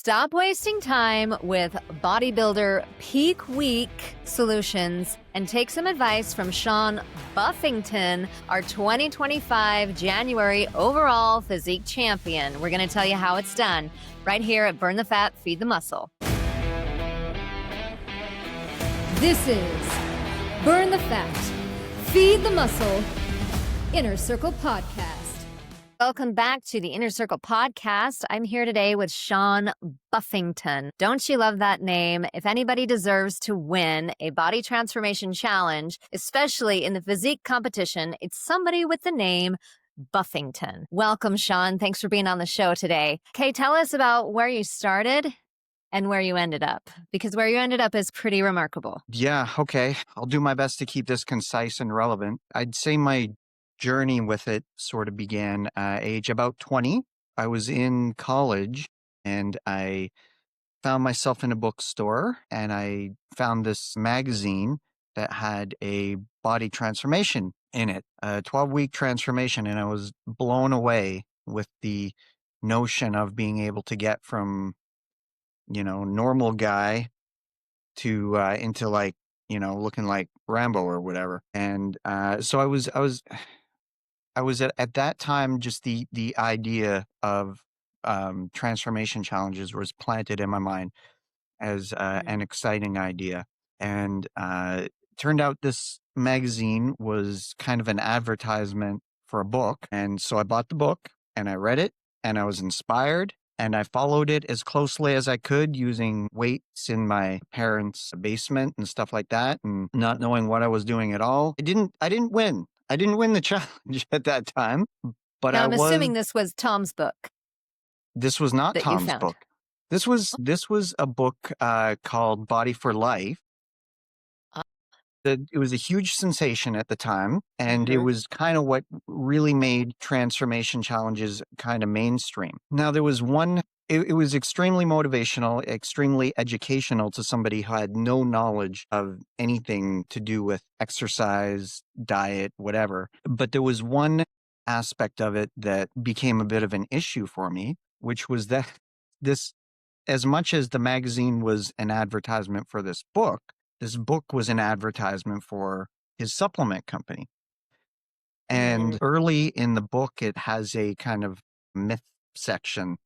Stop wasting time with bodybuilder peak week solutions and take some advice from Shawn Buffington, our 2025 January overall physique champion. We're going to tell you how it's done right here at Burn the Fat, Feed the Muscle. This is Burn the Fat, Feed the Muscle, Inner Circle Podcast. Welcome back to the Inner Circle Podcast. I'm here today with Shawn Buffington. Don't you love that name? If anybody deserves to win a body transformation challenge, especially in the physique competition, it's somebody with the name Buffington. Welcome, Shawn. Thanks for being on the show today. Okay, tell us about where you started and where you ended up, because where you ended up is pretty remarkable. Yeah, okay. I'll do my best to keep this concise and relevant. I'd say my journey with it sort of began age about 20. I was in college and I found myself in a bookstore and I found this magazine that had a body transformation in it, a 12-week transformation, and I was blown away with the notion of being able to get from, normal guy to into like, looking like Rambo or whatever. And so I was at that time, just the idea of transformation challenges was planted in my mind as an exciting idea. And turned out this magazine was kind of an advertisement for a book. And so I bought the book and I read it and I was inspired and I followed it as closely as I could using weights in my parents' basement and stuff like that and not knowing what I was doing at all. I didn't win. I didn't win the challenge at that time, but now, I'm assuming this was Tom's book. This was not that Tom's you found. book. This was a book called Body for Life. It was a huge sensation at the time, and it was kind of what really made transformation challenges kind of mainstream. Now, there was one. It was extremely motivational, extremely educational to somebody who had no knowledge of anything to do with exercise, diet, whatever. But there was one aspect of it that became a bit of an issue for me, which was that this, as much as the magazine was an advertisement for this book was an advertisement for his supplement company. And early in the book, it has a kind of myth section.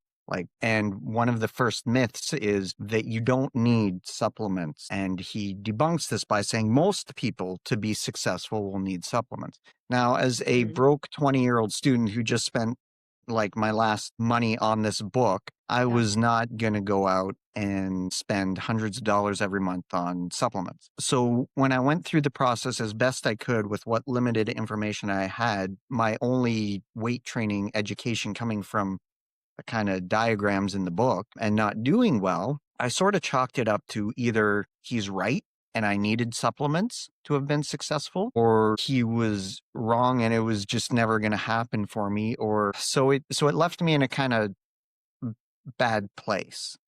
And one of the first myths is that you don't need supplements. And he debunks this by saying most people to be successful will need supplements. Now, as a broke 20-year-old student who just spent my last money on this book, I was not going to go out and spend hundreds of dollars every month on supplements. So when I went through the process as best I could with what limited information I had, my only weight training education coming from the kind of diagrams in the book and not doing well, I sort of chalked it up to either he's right and I needed supplements to have been successful, or he was wrong and it was just never going to happen for me. Or so it left me in a kind of bad place.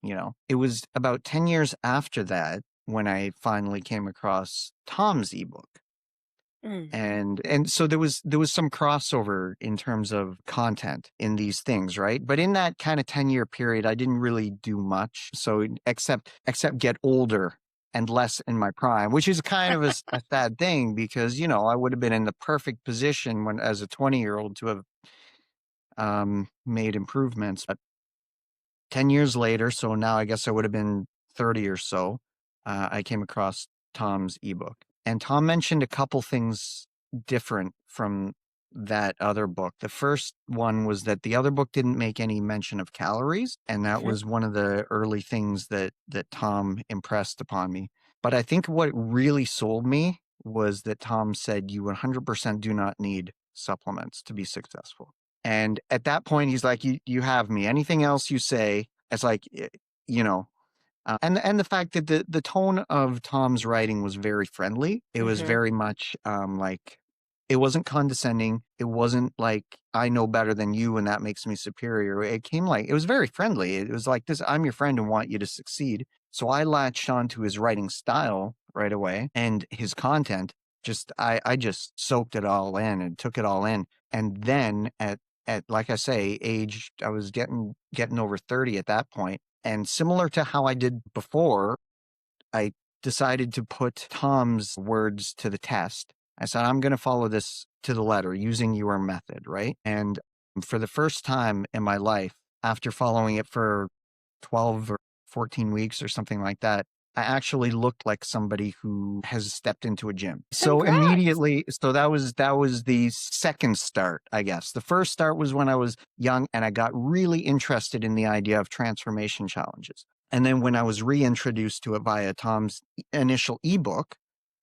It was about 10 years after that when I finally came across Tom's ebook. And so there was some crossover in terms of content in these things, right? But in that kind of 10-year period, I didn't really do much. So except get older and less in my prime, which is kind of a sad thing because, I would have been in the perfect position when as a 20-year-old to have made improvements. But 10 years later, so now I guess I would have been 30 or so, I came across Tom's ebook. And Tom mentioned a couple things different from that other book. The first one was that the other book didn't make any mention of calories. And that was one of the early things that Tom impressed upon me. But I think what really sold me was that Tom said you 100% do not need supplements to be successful. And at that point, he's like, you have me. Anything else you say, it's like, and the fact that the tone of Tom's writing was very friendly. It was very much it wasn't condescending. It wasn't like I know better than you and that makes me superior. It was very friendly. It was like this, I'm your friend and want you to succeed. So I latched onto his writing style right away and his content. I just soaked it all in and took it all in. And then at like I say, I was getting over 30 at that point. And similar to how I did before, I decided to put Tom's words to the test. I said, I'm going to follow this to the letter using your method, right? And for the first time in my life, after following it for 12 or 14 weeks or something like that, I actually looked like somebody who has stepped into a gym. So Congrats. immediately, so that was the second start, I guess. The first start was when I was young and I got really interested in the idea of transformation challenges. And then when I was reintroduced to it via Tom's initial ebook,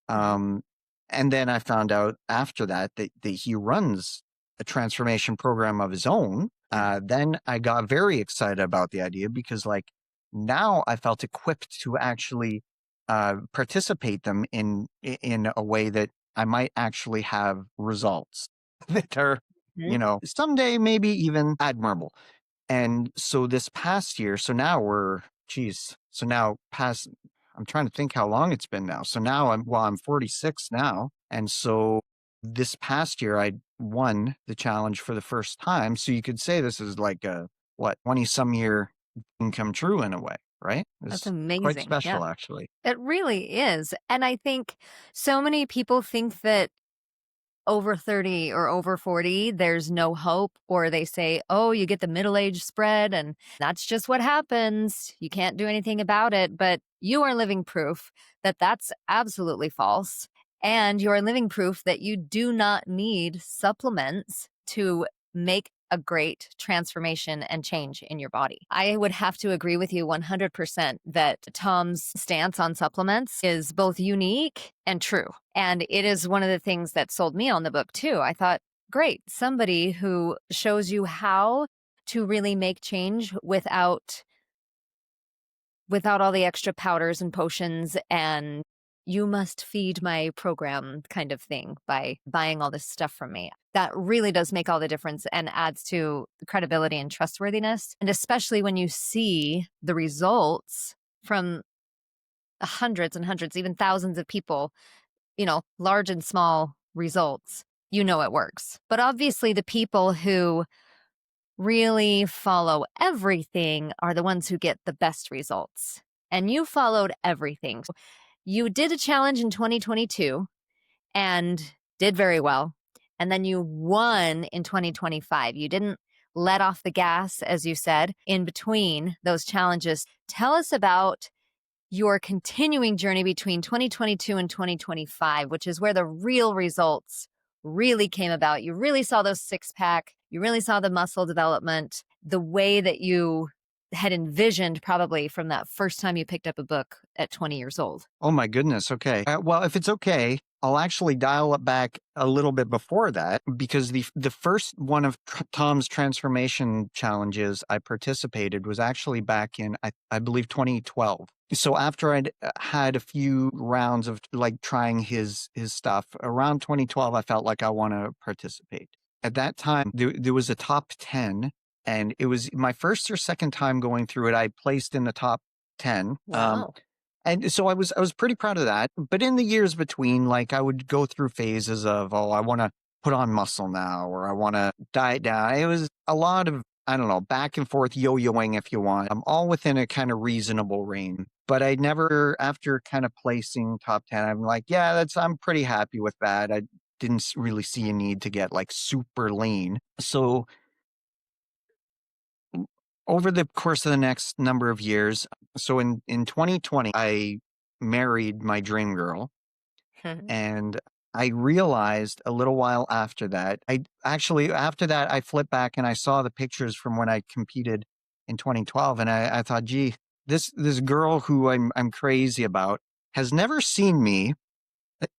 and then I found out after that he runs a transformation program of his own. Then I got very excited about the idea because now I felt equipped to actually participate them in a way that I might actually have results that are, someday maybe even admirable. And so this past year, so now I'm trying to think how long it's been now. So now I'm 46 now. And so this past year, I won the challenge for the first time. So you could say this is like 20 some year come true in a way, right? That's It's amazing. quite special, Yeah. actually. It really is. And I think so many people think that over 30 or over 40, there's no hope, or they say, oh, you get the middle age spread and that's just what happens. You can't do anything about it. But you are living proof that that's absolutely false. And you are living proof that you do not need supplements to make a great transformation and change in your body. I would have to agree with you 100% that Tom's stance on supplements is both unique and true. And it is one of the things that sold me on the book too. I thought, great, somebody who shows you how to really make change without all the extra powders and potions and you must feed my program kind of thing by buying all this stuff from me. That really does make all the difference and adds to credibility and trustworthiness. And especially when you see the results from hundreds and hundreds, even thousands of people, large and small results, it works. But obviously the people who really follow everything are the ones who get the best results. And you followed everything. You did a challenge in 2022 and did very well. And then you won in 2025. You didn't let off the gas, as you said, in between those challenges. Tell us about your continuing journey between 2022 and 2025, which is where the real results really came about. You really saw those six-pack. You really saw the muscle development, the way that you had envisioned probably from that first time you picked up a book at 20 years old. Oh my goodness. Okay. Well, if it's okay, I'll actually dial it back a little bit before that because the first one of Tom's transformation challenges I participated was actually back in, I believe, 2012. So after I'd had a few rounds of trying his stuff, around 2012, I felt like I want to participate. At that time, there was a top 10, and it was my first or second time going through it. I placed in the top 10. Wow. And so I was pretty proud of that. But in the years between, I would go through phases of, I want to put on muscle now, or I want to diet down. It was a lot of, I don't know, back and forth yo-yoing if you want. I'm all within a kind of reasonable range. But I never, after kind of placing top 10, I'm like, yeah, I'm pretty happy with that. I didn't really see a need to get super lean. So over the course of the next number of years, so in 2020, I married my dream girl. And I realized a little while after that, after that, I flipped back and I saw the pictures from when I competed in 2012. And I thought, gee, this girl who I'm crazy about has never seen me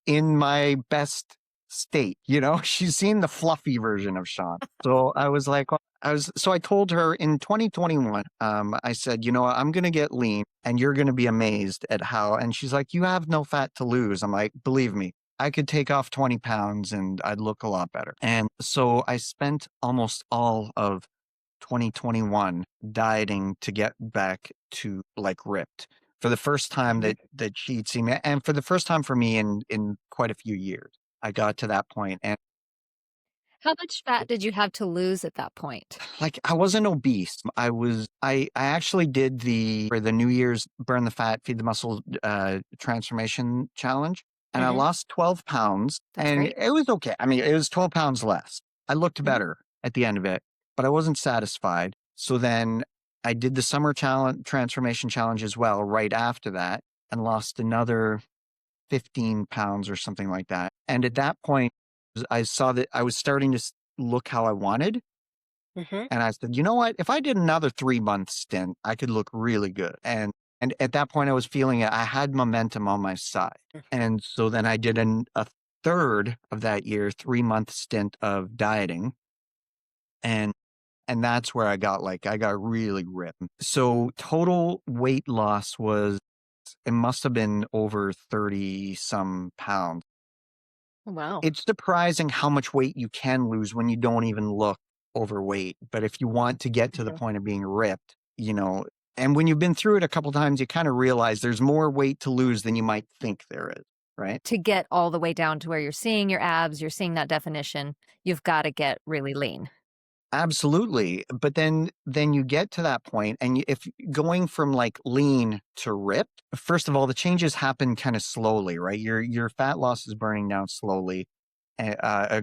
in my best state. She's seen the fluffy version of Shawn. So I was like, so I told her in 2021, I said, I'm going to get lean and you're going to be amazed at how, and she's like, you have no fat to lose. I'm like, believe me, I could take off 20 pounds and I'd look a lot better. And so I spent almost all of 2021 dieting to get back to ripped for the first time that she'd seen me. And for the first time for me in quite a few years, I got to that point. And How much fat did you have to lose at that point? Like, I wasn't obese. I actually did for the New Year's Burn the Fat, Feed the Muscle transformation challenge. And I lost 12 pounds. That's and great. it was okay. I mean, it was 12 pounds less. I looked better at the end of it, but I wasn't satisfied. So then I did the summer transformation challenge as well right after that, and lost another 15 pounds or something like that. And at that point, I saw that I was starting to look how I wanted. And I said, you know what? If I did another 3-month stint, I could look really good. And at that point, I was feeling it. I had momentum on my side. And so then I did a third of that year, 3-month stint of dieting. And that's where I got really ripped. So total weight loss it must have been over 30 some pounds. Wow. It's surprising how much weight you can lose when you don't even look overweight. But if you want to get to the point of being ripped, and when you've been through it a couple times, you kind of realize there's more weight to lose than you might think there is, right? To get all the way down to where you're seeing your abs, you're seeing that definition, you've got to get really lean. Absolutely. But then you get to that point, and if going from like lean to ripped, first of all, the changes happen kind of slowly, right? Your fat loss is burning down slowly,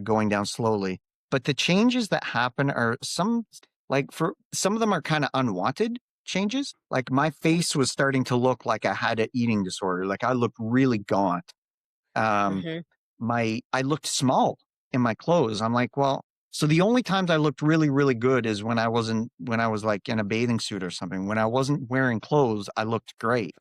going down slowly. But the changes that happen are for some of them are kind of unwanted changes. Like my face was starting to look like I had an eating disorder. Like I looked really gaunt. I looked small in my clothes. I'm like, well, so the only times I looked really, really good is when I was like in a bathing suit or something. When I wasn't wearing clothes, I looked great,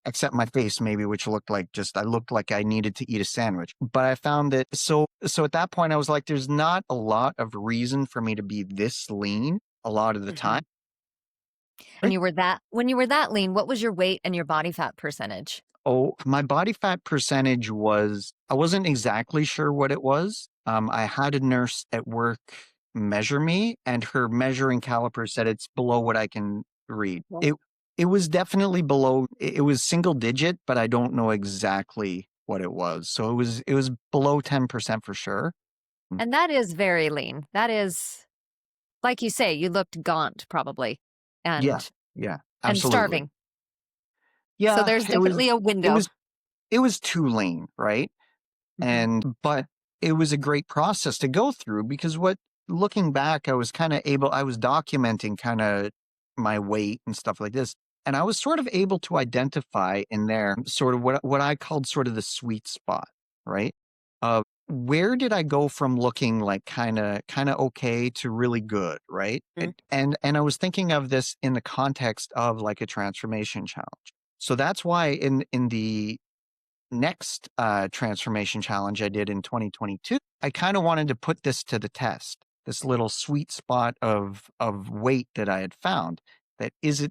except my face maybe, which looked like I looked like I needed to eat a sandwich. But I found that, so at that point I was like, there's not a lot of reason for me to be this lean a lot of the time. When you were that lean, what was your weight and your body fat percentage? Oh, my body fat percentage I wasn't exactly sure what it was. I had a nurse at work measure me, and her measuring caliper said it's below what I can read. It was definitely below. It was single digit, but I don't know exactly what it was. So it was below 10% for sure. And that is very lean. That is, like you say, you looked gaunt probably, and Yeah, absolutely. and starving. Yeah, So there's definitely a window. It was too lean, right? But it was a great process to go through, because looking back, I was documenting kind of my weight and stuff like this. And I was sort of able to identify in there sort of what I called sort of the sweet spot, right? Where did I go from looking like kind of okay to really good, right? And I was thinking of this in the context of like a transformation challenge. So that's why in the next transformation challenge I did in 2022, I kind of wanted to put this to the test, this little sweet spot of weight that I had found. That is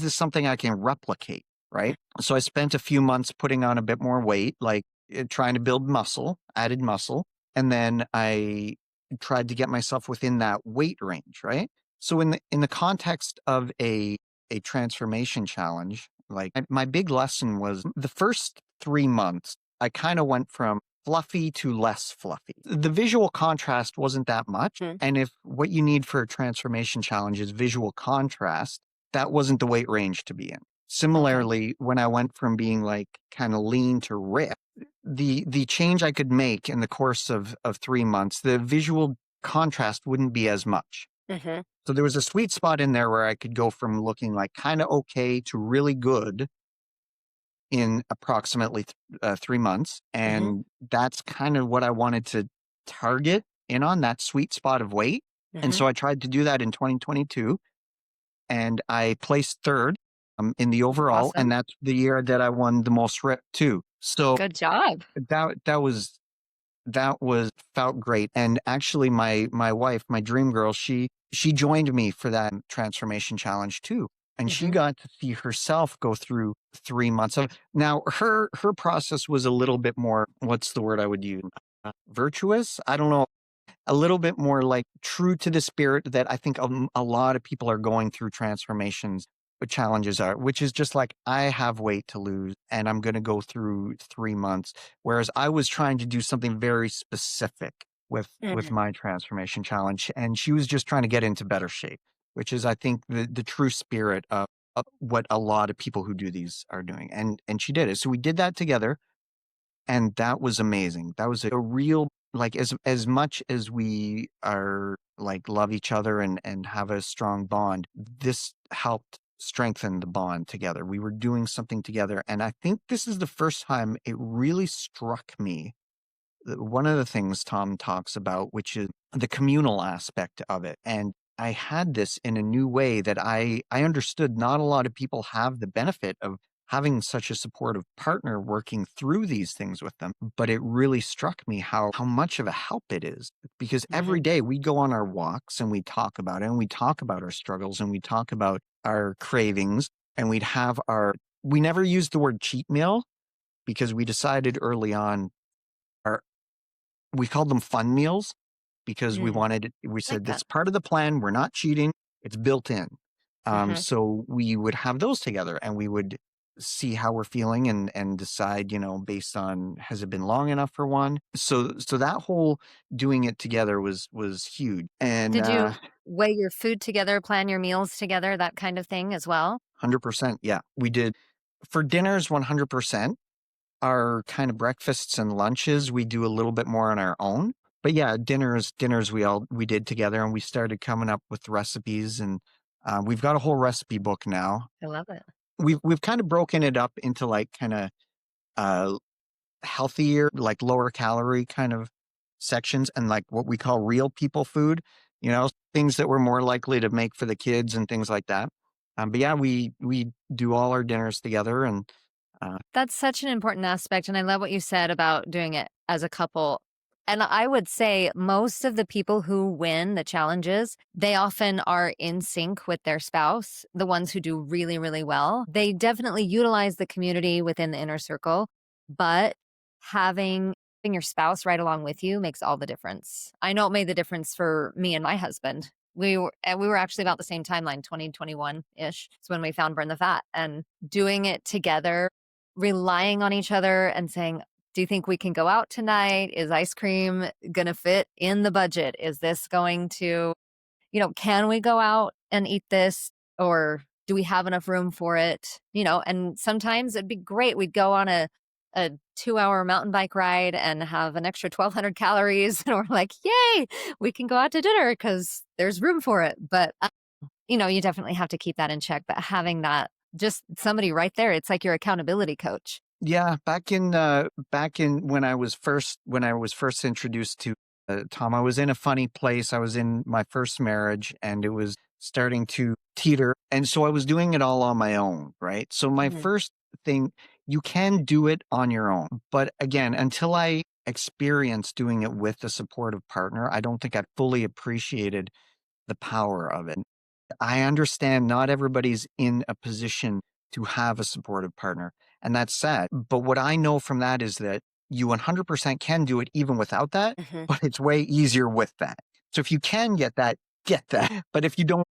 this something I can replicate, right? So I spent a few months putting on a bit more weight, like trying to build muscle, added muscle, and then I tried to get myself within that weight range, right? So in the context of a transformation challenge, like my big lesson was the first 3 months, I kind of went from fluffy to less fluffy. The visual contrast wasn't that much. And if what you need for a transformation challenge is visual contrast, that wasn't the weight range to be in. Similarly, when I went from being like kind of lean to ripped, the change I could make in the course of 3 months, the visual contrast wouldn't be as much. So there was a sweet spot in there where I could go from looking like kind of okay to really good in approximately 3 months. And that's kind of what I wanted to target in on, that sweet spot of weight. And so I tried to do that in 2022, and I placed third in the overall. Awesome. And that's the year that I won the most rep too. So good job. That felt great. And actually my wife, my dream girl, she joined me for that transformation challenge too. And she got to see herself go through 3 months of, now her process was a little bit more, what's the word I would use? Virtuous? I don't know. A little bit more like true to the spirit that I think a lot of people are going through transformations, but challenges are, which is just like, I have weight to lose and I'm going to go through 3 months. Whereas I was trying to do something very specific with my transformation challenge, and she was just trying to get into better shape, which is, I think, the true spirit of what a lot of people who do these are doing. And she did it. So we did that together, and that was amazing. That was a real, like, as much as we are like love each other and have a strong bond, this helped strengthen the bond together. We were doing something together, and I think this is the first time it really struck me one of the things Tom talks about, which is the communal aspect of it. And I had this in a new way that I understood not a lot of people have the benefit of having such a supportive partner working through these things with them. But it really struck me how much of a help it is, because every day we go on our walks and we talk about it, and we talk about our struggles, and we talk about our cravings, and we never used the word cheat meal, because we decided early on we called them fun meals, because we said that's part of the plan. We're not cheating. It's built in. So we would have those together, and we would see how we're feeling and decide, based on, has it been long enough for one? So that whole doing it together was huge. And did you weigh your food together, plan your meals together, that kind of thing as well? 100%. Yeah, we did. For dinners, 100%. Our kind of breakfasts and lunches, we do a little bit more on our own. But yeah, dinners we did together, and we started coming up with recipes, and we've got a whole recipe book now. I love it. We've kind of broken it up into like kind of healthier, like lower calorie kind of sections, and like what we call real people food, things that we're more likely to make for the kids and things like that. But yeah, we do all our dinners together, and that's such an important aspect. And I love what you said about doing it as a couple. And I would say most of the people who win the challenges, they often are in sync with their spouse, the ones who do really, really well. They definitely utilize the community within the inner circle, but having your spouse right along with you makes all the difference. I know it made the difference for me and my husband. We were actually about the same timeline, 2021-ish. It's when we found Burn the Fat, and doing it together, relying on each other and saying, do you think we can go out tonight? Is ice cream going to fit in the budget? Is this going to, can we go out and eat this? Or do we have enough room for it? And sometimes it'd be great. We'd go on a 2-hour mountain bike ride and have an extra 1,200 calories. And we're like, yay, we can go out to dinner because there's room for it. But, you definitely have to keep that in check. But having that, just somebody right there, it's like your accountability coach. Yeah, back in when I was first introduced to Tom, I was in a funny place. I was in my first marriage, and it was starting to teeter, and so I was doing it all on my own, right? So my first thing, you can do it on your own, but again, until I experienced doing it with a supportive partner, I don't think I fully appreciated the power of it. I understand not everybody's in a position to have a supportive partner, and that's sad. But what I know from that is that you 100% can do it even without that, but it's way easier with that. So if you can get that. But if you don't,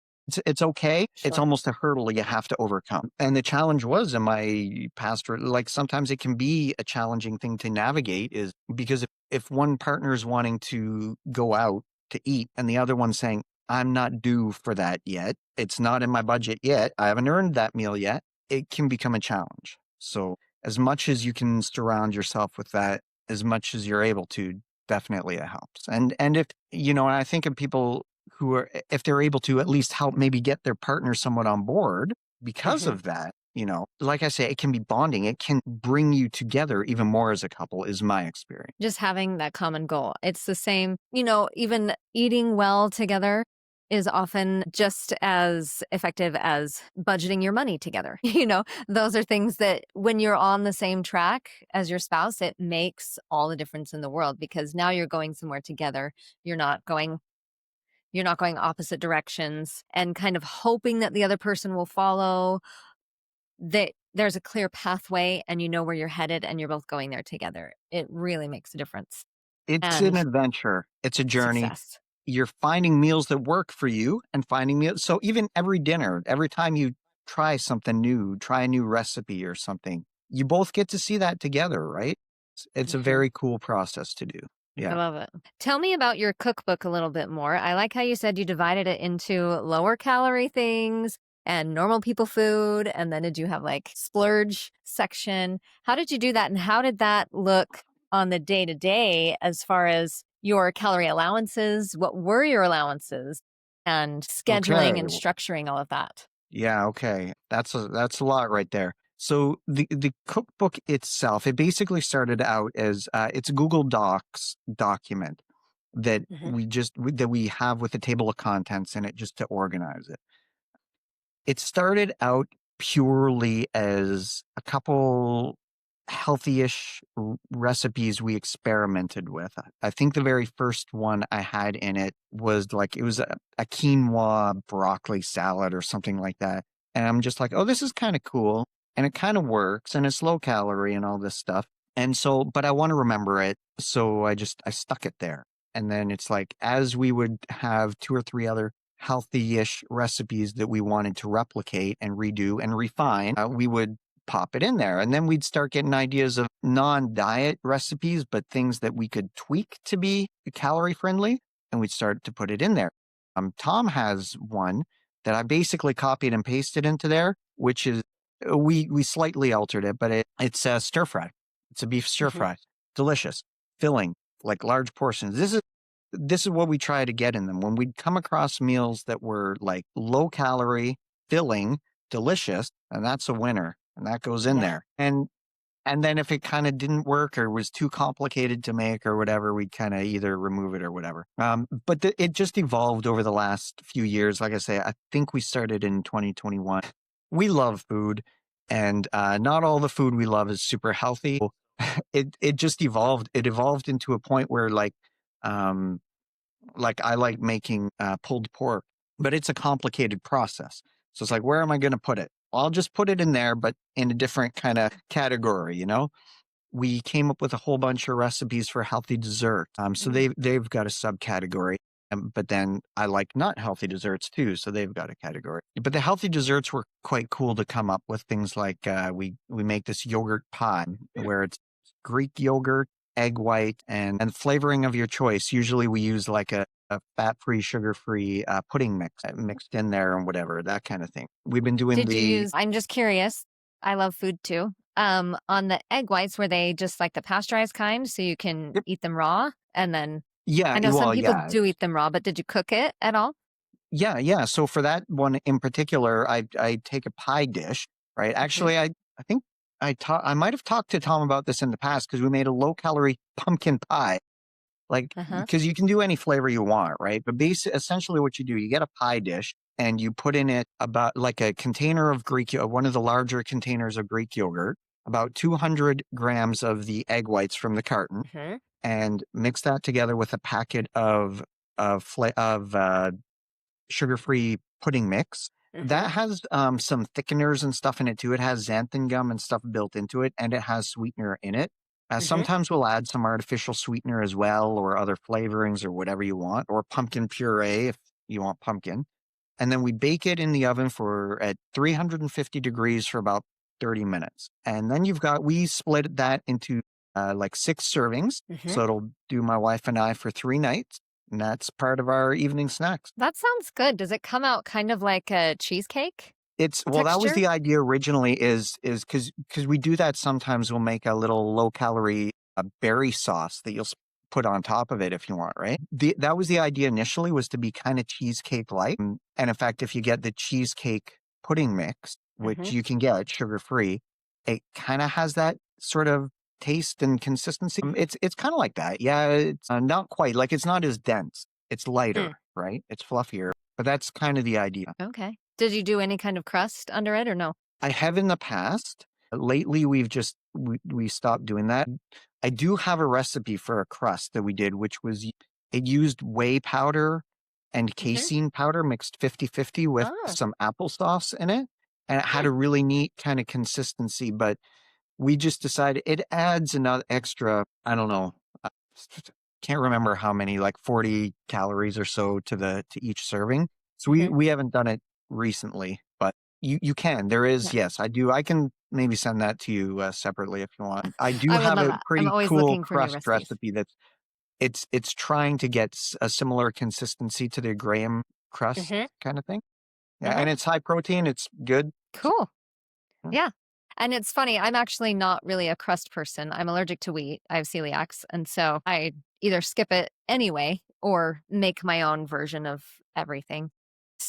it's okay. Sure. It's almost a hurdle you have to overcome. And the challenge was in my pastorate, like sometimes it can be a challenging thing to navigate, is because if one partner is wanting to go out to eat and the other one's saying, I'm not due for that yet, it's not in my budget yet, I haven't earned that meal yet, it can become a challenge. So as much as you can surround yourself with that, as much as you're able to, definitely it helps. And if, I think of people who are, if they're able to at least help maybe get their partner somewhat on board because of that, like I say, it can be bonding. It can bring you together even more as a couple, is my experience. Just having that common goal. It's the same, even eating well together is often just as effective as budgeting your money together. Those are things that when you're on the same track as your spouse, it makes all the difference in the world, because now you're going somewhere together. You're not going opposite directions and kind of hoping that the other person will follow. There's a clear pathway and you know where you're headed and you're both going there together. It really makes a difference. It's an adventure. It's a journey. Success. You're finding meals that work for you and finding meals. So even every dinner, every time you try something new, try a new recipe or something, you both get to see that together, right? It's a very cool process to do. I Yeah. love it. Tell me about your cookbook a little bit more. I like how you said you divided it into lower calorie things and normal people food. And then did you have like splurge section? How did you do that? And how did that look on the day to day as far as your calorie allowances? What were your allowances and scheduling Okay. and structuring all of that? Yeah, okay. That's a lot right there. So the cookbook itself, it basically started out as it's a Google Docs document that Hmm. that we have with a table of contents in it just to organize it. It started out purely as a couple healthy-ish recipes we experimented with. I think the very first one I had in it was like it was a quinoa broccoli salad or something like that. And I'm just like, oh, this is kind of cool. And it kind of works and it's low calorie and all this stuff. And so, but I want to remember it. So I stuck it there. And then it's like, as we would have two or three other healthy-ish recipes that we wanted to replicate and redo and refine, we would pop it in there. And then we'd start getting ideas of non-diet recipes, but things that we could tweak to be calorie friendly. And we'd start to put it in there. Tom has one that I basically copied and pasted into there, which is, we slightly altered it, but it's stir fry. It's a beef stir Hmm. fry. Delicious, filling, like large portions. This is what we try to get in them. When we'd come across meals that were like low calorie, filling, delicious, and that's a winner. And that goes in Yeah. there. And then if it kind of didn't work or was too complicated to make or whatever, we'd kind of either remove it or whatever. But it just evolved over the last few years. Like I say, I think we started in 2021. We love food, and not all the food we love is super healthy. It just evolved. It evolved into a point where um, like I like making pulled pork, but it's a complicated process. So it's like, where am I going to put it? Well, I'll just put it in there, but in a different kind of category, you know? We came up with a whole bunch of recipes for healthy dessert. So they've got a subcategory. But then I like not healthy desserts too, so they've got a category. But the healthy desserts were quite cool to come up with things like we make this yogurt pie where it's Greek yogurt, egg white, and flavoring of your choice. Usually we use like a fat-free, sugar-free pudding mix mixed in there and whatever, that kind of thing. We've been doing Did you use, I'm just curious. I love food too. On the egg whites, were they just like the pasteurized kind so you can Yep. eat them raw? And then Yeah, I know some well, people yeah. do eat them raw, but did you cook it at all? Yeah. So for that one in particular, I take a pie dish, right? Actually, I think I might have talked to Tom about this in the past because we made a low-calorie pumpkin pie. Like, Uh-huh. because you can do any flavor you want, right? But essentially what you do, you get a pie dish and you put in it about like a container of one of the larger containers of Greek yogurt, about 200 grams of the egg whites from the carton, Hmm. and mix that together with a packet of sugar-free pudding mix. Hmm. That has some thickeners and stuff in it too. It has xanthan gum and stuff built into it, and it has sweetener in it. Hmm. Sometimes we'll add some artificial sweetener as well, or other flavorings, or whatever you want, or pumpkin puree if you want pumpkin. And then we bake it in the oven at 350 degrees for about 30 minutes. And then we split that into like 6 servings. Hmm. So it'll do my wife and I for 3 nights. And that's part of our evening snacks. That sounds good. Does it come out kind of like a cheesecake Well, that was texture? the idea originally is because we do that sometimes. We'll make a little low calorie berry sauce that you'll put on top of it if you want, right? That was the idea initially, was to be kind of cheesecake like. And in fact, if you get the cheesecake pudding mix, Hmm. which you can get sugar free, it kind of has that sort of taste and consistency. It's kind of like that. Yeah, it's not quite like, it's not as dense. It's lighter, right? It's fluffier, but that's kind of the idea. Okay. Did you do any kind of crust under it or no? I have in the past. Lately, we stopped doing that. I do have a recipe for a crust that we did, which was it used whey powder and Hmm. casein powder mixed 50-50 with Oh. some applesauce in it. And it had a really neat kind of consistency, but we just decided it adds another extra, I don't know, uh, can't remember how many, like 40 calories or so to each serving. So Hmm. we haven't done it recently, but you can. There is, Yeah. yes, I do. I can maybe send that to you separately if you want. I do I would have love a that. I'm pretty always cool looking for new crust recipes. recipe it's trying to get a similar consistency to the Graham crust Mm-hmm. kind of thing. Yeah, Mm-hmm. and it's high protein. It's good. Cool. Yeah. Yeah. And it's funny, I'm actually not really a crust person. I'm allergic to wheat. I have celiacs. And so I either skip it anyway or make my own version of everything.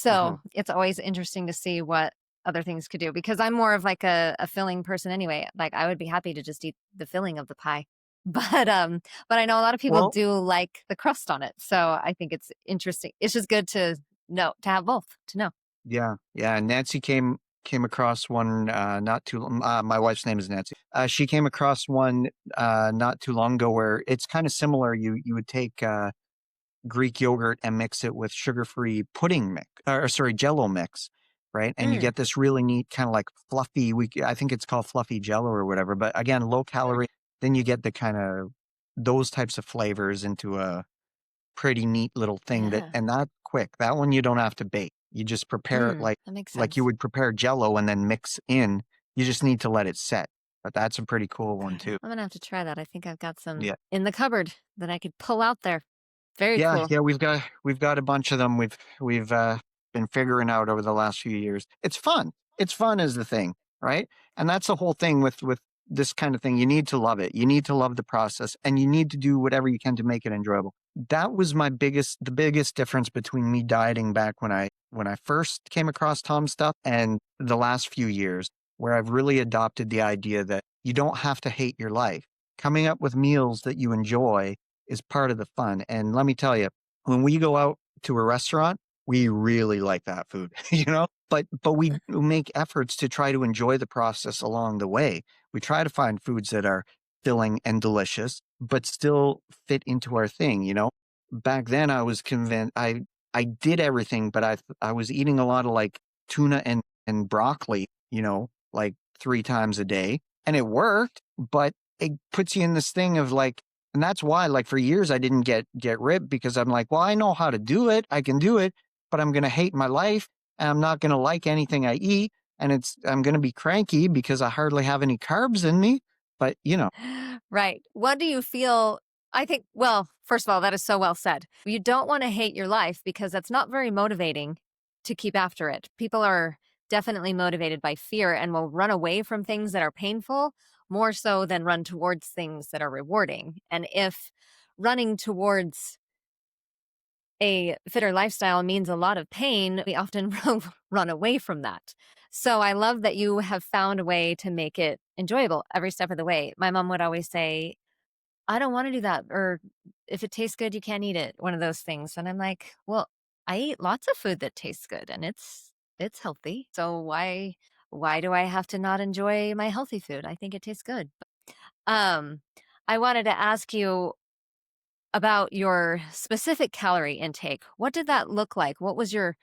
Mhm. So it's always interesting to see what other things could do because I'm more of like a filling person anyway. Like I would be happy to just eat the filling of the pie. But I know a lot of people Well, do like the crust on it. So I think it's interesting. It's just good to know, to have both, to know. yeah, yeah. Nancy came across one not too. My wife's name is Nancy. She came across one not too long ago where it's kind of similar. You would take Greek yogurt and mix it with sugar-free pudding mix, or sorry, Jello mix, right? And you Mm, get this really neat kind of like fluffy. I think it's called fluffy Jello or whatever. But again, low calorie. Then you get the kind of those types of flavors into a pretty neat little thing yeah. and that quick. That one you don't have to bake. You just prepare it That makes like you sense. would prepare Jello and then mix in. You just need to let it set. But that's a pretty cool one too. I'm gonna have to try that. I think I've got some Yeah. in the cupboard that I could pull out there. Very Yeah, cool. yeah, we've got a bunch of them. We've been figuring out over the last few years. It's fun. It's fun is the thing, right? And that's the whole thing with this kind of thing. You need to love it. You need to love the process, and you need to do whatever you can to make it enjoyable. That was the biggest difference between me dieting back when I first came across Tom's stuff and the last few years, where I've really adopted the idea that you don't have to hate your life. Coming up with meals that you enjoy is part of the fun. And let me tell you, when we go out to a restaurant, we really like that food, but we make efforts to try to enjoy the process along the way. We try to find foods that are filling and delicious, but still fit into our thing. Back then I was convinced I did everything, but I was eating a lot of like tuna and broccoli, like 3 times a day. And it worked, but it puts you in this thing of like, and that's why, like, for years I didn't get ripped because I'm like, well, I know how to do it. I can do it, but I'm going to hate my life and I'm not going to like anything I eat. And I'm going to be cranky because I hardly have any carbs in me. But, Right. What do you feel? I think, well, first of all, that is so well said. You don't want to hate your life because that's not very motivating to keep after it. People are definitely motivated by fear and will run away from things that are painful more so than run towards things that are rewarding. And if running towards a fitter lifestyle means a lot of pain, we often run away from that. So I love that you have found a way to make it enjoyable every step of the way. My mom would always say, I don't want to do that. Or if it tastes good, you can't eat it. One of those things. And I'm like, well, I eat lots of food that tastes good and it's healthy. So why do I have to not enjoy my healthy food? I think it tastes good. Um, I wanted to ask you about your specific calorie intake. What did that look like? What was your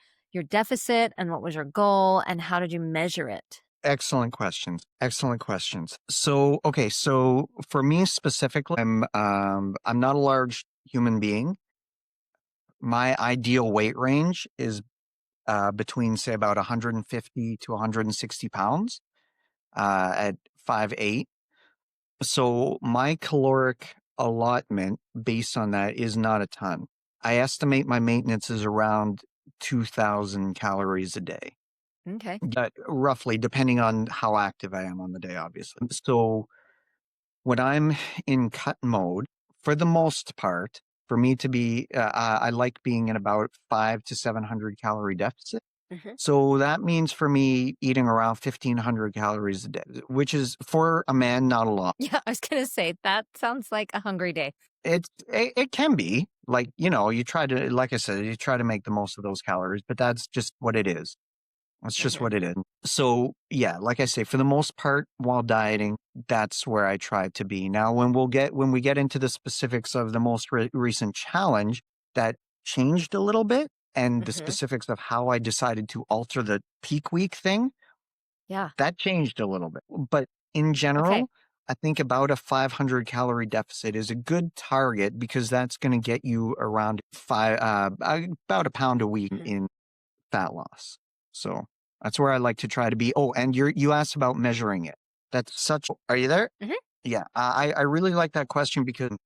deficit and what was your goal and how did you measure it? excellent questions. Excellent questions. So, okay. So for me specifically, I'm not a large human being. My ideal weight range is between say about 150 to 160 pounds at 5'8". So my caloric allotment based on that is not a ton. I estimate my maintenance is around 2,000 calories a day, Okay. roughly, depending on how active I am on the day, obviously. So when I'm in cut mode, for the most part, for me to be, I like being in about 500 to 700 calorie deficit. Hmm. So that means for me eating around 1,500 calories a day, which is for a man, not a lot. Yeah, I was going to say that sounds like a hungry day. It can be like, you try to, like I said, you try to make the most of those calories, but that's just what it is. That's just Hmm. what it is. So yeah, like I say, for the most part, while dieting, that's where I try to be. Now, when we get into the specifics of the most recent challenge, that changed a little bit, and the Hmm. specifics of how I decided to alter the peak week thing, Yeah. that changed a little bit. But in Okay. general, I think about a 500 calorie deficit is a good target because that's going to get you around about a pound a week Mhm. in fat loss. So that's where I like to try to be. Oh, and you asked about measuring it. Are you there? Mhm. Yeah, I really like that question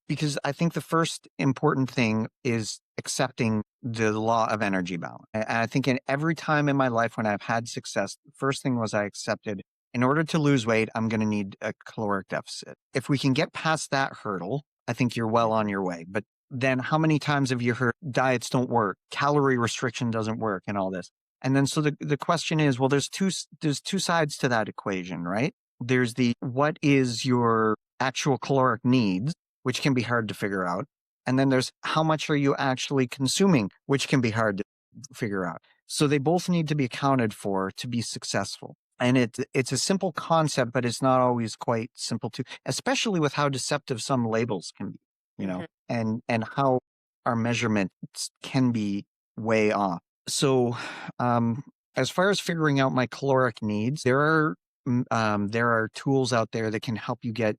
because I think the first important thing is accepting the law of energy balance. And I think in every time in my life when I've had success, the first thing was I accepted in order to lose weight, I'm going to need a caloric deficit. If we can get past that hurdle, I think you're well on your way. But then how many times have you heard diets don't work, calorie restriction doesn't work, and all this? And then so the question is, well, there's two sides to that equation, right? There's the what is your actual caloric needs, which can be hard to figure out. And then there's how much are you actually consuming, which can be hard to figure out. So they both need to be accounted for to be successful. And it's a simple concept, but it's not always quite simple to, especially with how deceptive some labels can be, and how our measurements can be way off. So, as far as figuring out my caloric needs, there are tools out there that can help you get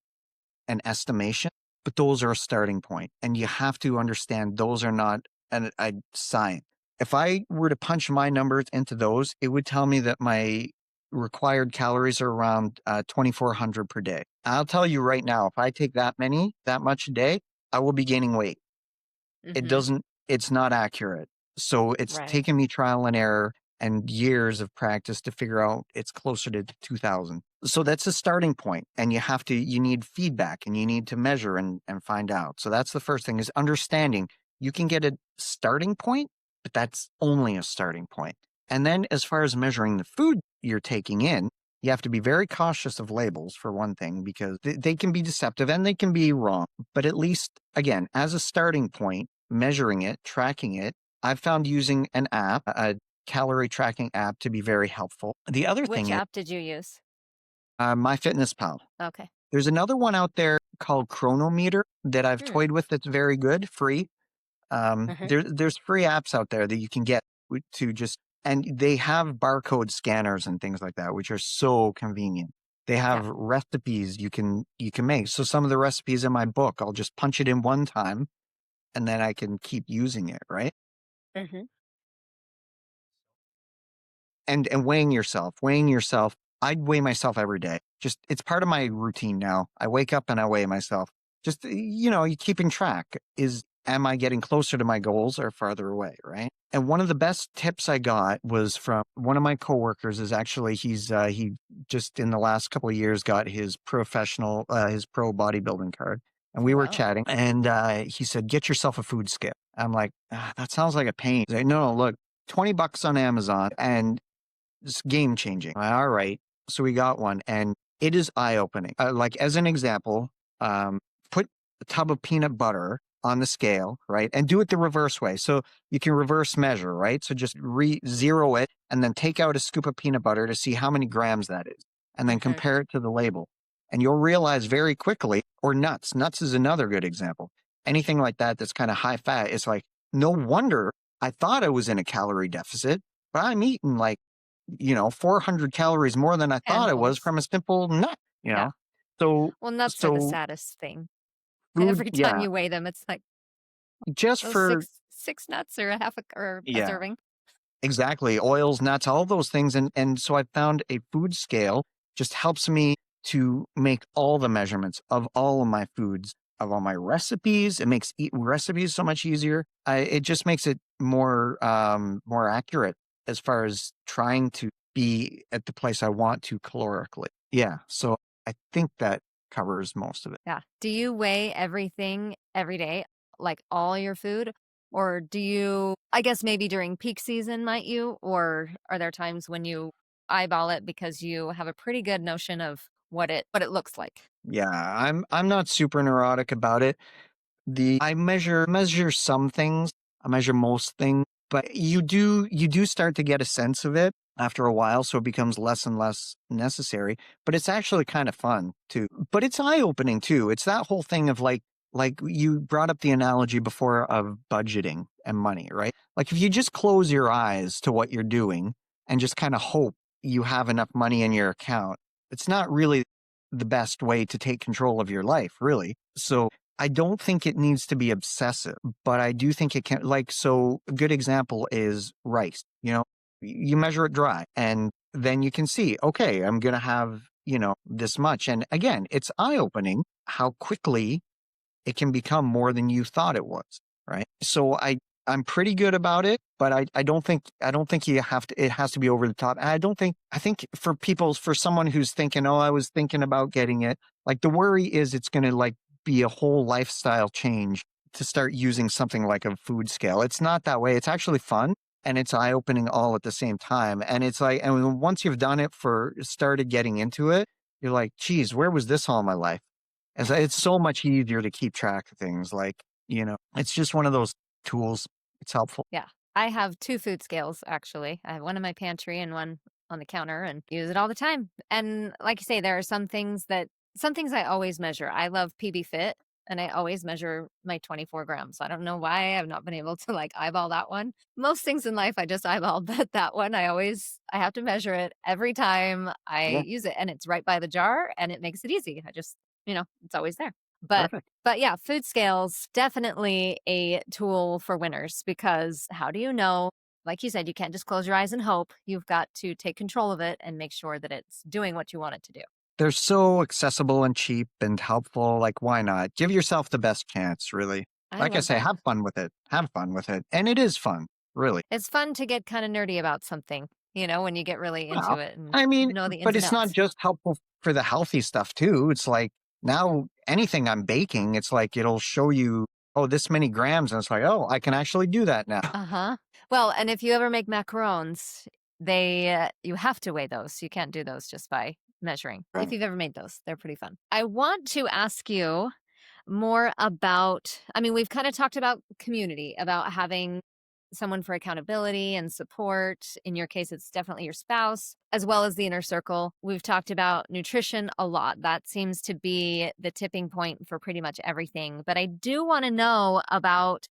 an estimation, but those are a starting point. And you have to understand those are not a science. If I were to punch my numbers into those, it would tell me that my required calories are around 2,400 per day. I'll tell you right now, if I take that much a day, I will be gaining weight. It's not accurate. So it's taken me trial and error and years of practice to figure out it's closer to 2000. So that's a starting point. And you need feedback and you need to measure and find out. So that's the first thing is understanding you can get a starting point, but that's only a starting point. And then as far as measuring the food you're taking in, you have to be very cautious of labels for one thing, because they can be deceptive and they can be wrong. But at least, again, as a starting point, measuring it, tracking it, I've found using an app, a calorie tracking app, to be very helpful. The other thing Which is app did you use? MyFitnessPal. Okay. There's another one out there called Chronometer that I've toyed with that's very good, free. There's free apps out there that you can get to just, and they have barcode scanners and things like that, which are so convenient. They have recipes you can make. So some of the recipes in my book, I'll just punch it in one time and then I can keep using it, right? And weighing yourself. I'd weigh myself every day. Just, it's part of my routine now. I wake up and I weigh myself. Just, you keeping track am I getting closer to my goals or farther away, right? And one of the best tips I got was from one of my coworkers. Is actually, he just in the last couple of years got his pro bodybuilding card. And we were chatting and he said, get yourself a food scale. I'm like, that sounds like a pain. He's like, no, look, $20 on Amazon and it's game changing. All right. So we got one and it is eye opening. Like as an example, put a tub of peanut butter on the scale, right? And do it the reverse way. So you can reverse measure, right? So just zero it and then take out a scoop of peanut butter to see how many grams that is. And then compare it to the label. And you'll realize very quickly, or nuts. Nuts is another good example. Anything like that that's kind of high fat, it's like, no wonder I thought I was in a calorie deficit, but I'm eating 400 calories more than I thought I was from a simple nut, So, Well, nuts are the saddest thing. food, Every time you weigh them, it's like just those for, six nuts or a serving. exactly. Oils, nuts, all those things. And so I found a food scale just helps me to make all the measurements of all of my foods, of all my recipes. It makes recipes so much easier. It just makes it more accurate as far as trying to be at the place I want to calorically. Yeah. So I think that covers most of it. Yeah. Do you weigh everything every day, like all your food? Or do you, I guess maybe during peak season, might you? Or are there times when you eyeball it because you have a pretty good notion of what it looks like? Yeah, I'm not super neurotic about it. I measure some things. I measure most things, but you do start to get a sense of it after a while, so it becomes less and less necessary. But it's actually kind of fun too. But it's eye-opening too. It's that whole thing of like you brought up the analogy before of budgeting and money, right? Like if you just close your eyes to what you're doing and just kind of hope you have enough money in your account, it's not really the best way to take control of your life, really. So I don't think it needs to be obsessive, but I do think it can, so a good example is rice. You measure it dry and then you can see, okay, I'm going to have this much. And again, it's eye-opening how quickly it can become more than you thought it was, right? So I'm pretty good about it, but I don't think you have to, it has to be over the top. And I think for someone who's thinking, oh, I was thinking about getting it, like the worry is it's going to like be a whole lifestyle change to start using something like a food scale. It's not that way. It's actually fun and it's eye-opening all at the same time. And it's like, and once you've done it started getting into it, you're like, geez, where was this all my life? And so it's so much easier to keep track of things. Like, it's just one of those tools. It's helpful. Yeah. I have 2 food scales, actually. I have one in my pantry and one on the counter and use it all the time. And like you say, there are some things I always measure. I love PB Fit and I always measure my 24 grams. I don't know why I've not been able to like eyeball that one. Most things in life I just eyeball, but that one I have to measure it every time I use it, and it's right by the jar and it makes it easy. I just, it's always there. Perfect. But yeah, food scales, definitely a tool for winners, because how do you know? Like you said, you can't just close your eyes and hope. You've got to take control of it and make sure that it's doing what you want it to do. They're so accessible and cheap and helpful. Like, why not? Give yourself the best chance, really. Like I say, have fun with it. Have fun with it. And it is fun, really. It's fun to get kind of nerdy about something, when you get really into it. And know the ins but and it's not outs. just helpful for the healthy stuff, too. It's like now anything I'm baking, it's like it'll show you, oh, this many grams. And it's like, oh, I can actually do that now. Uh-huh. Well, and if you ever make macarons, you have to weigh those. You can't do those just by measuring. Right. If you've ever made those, they're pretty fun. I want to ask you more about, we've kind of talked about community, about having someone for accountability and support. In your case, it's definitely your spouse, as well as the inner circle. We've talked about nutrition a lot. That seems to be the tipping point for pretty much everything. But I do want to know about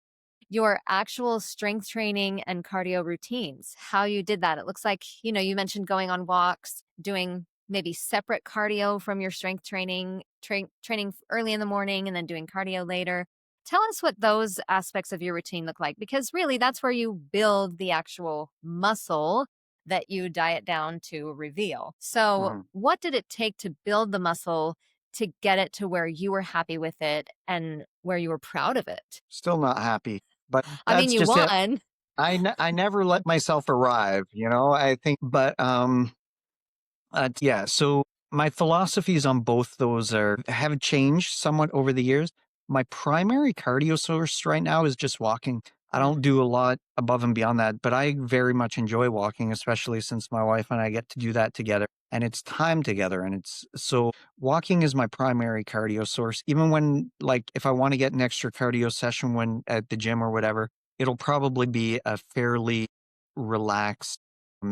your actual strength training and cardio routines, how you did that. It looks like, you mentioned going on walks, doing maybe separate cardio from your strength training early in the morning and then doing cardio later. Tell us what those aspects of your routine look like, because really that's where you build the actual muscle that you diet down to reveal. So what did it take to build the muscle to get it to where you were happy with it and where you were proud of it? Still not happy, but you just won. It. I never let myself arrive, I think, but yeah. So my philosophies on both those have changed somewhat over the years. My primary cardio source right now is just walking. I don't do a lot above and beyond that, but I very much enjoy walking, especially since my wife and I get to do that together and it's time together. And so walking is my primary cardio source. Even when, like, if I want to get an extra cardio session when at the gym or whatever, it'll probably be a fairly relaxed,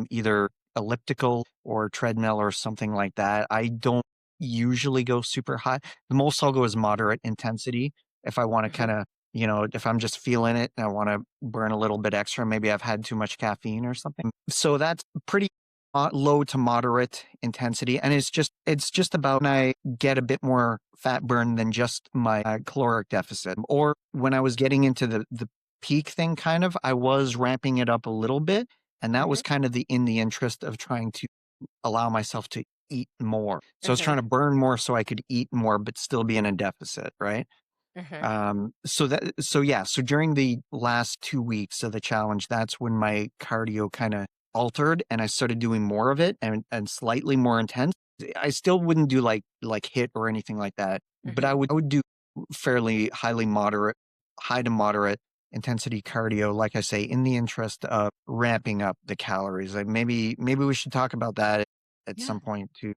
either elliptical or treadmill or something like that. I don't usually go super high. The most I'll go is moderate intensity. If I want to kind of, if I'm just feeling it and I want to burn a little bit extra, maybe I've had too much caffeine or something. So that's pretty low to moderate intensity. And it's just about when I get a bit more fat burn than just my caloric deficit. Or when I was getting into the peak thing, kind of, I was ramping it up a little bit. And that was kind of in the interest of trying to allow myself to eat more. So I was trying to burn more so I could eat more, but still be in a deficit, right? So during the last 2 weeks of the challenge, that's when my cardio kind of altered and I started doing more of it and slightly more intense. I still wouldn't do like HIIT or anything like that, but I would do fairly high to moderate intensity cardio, like I say, in the interest of ramping up the calories. Like maybe we should talk about that at some point too.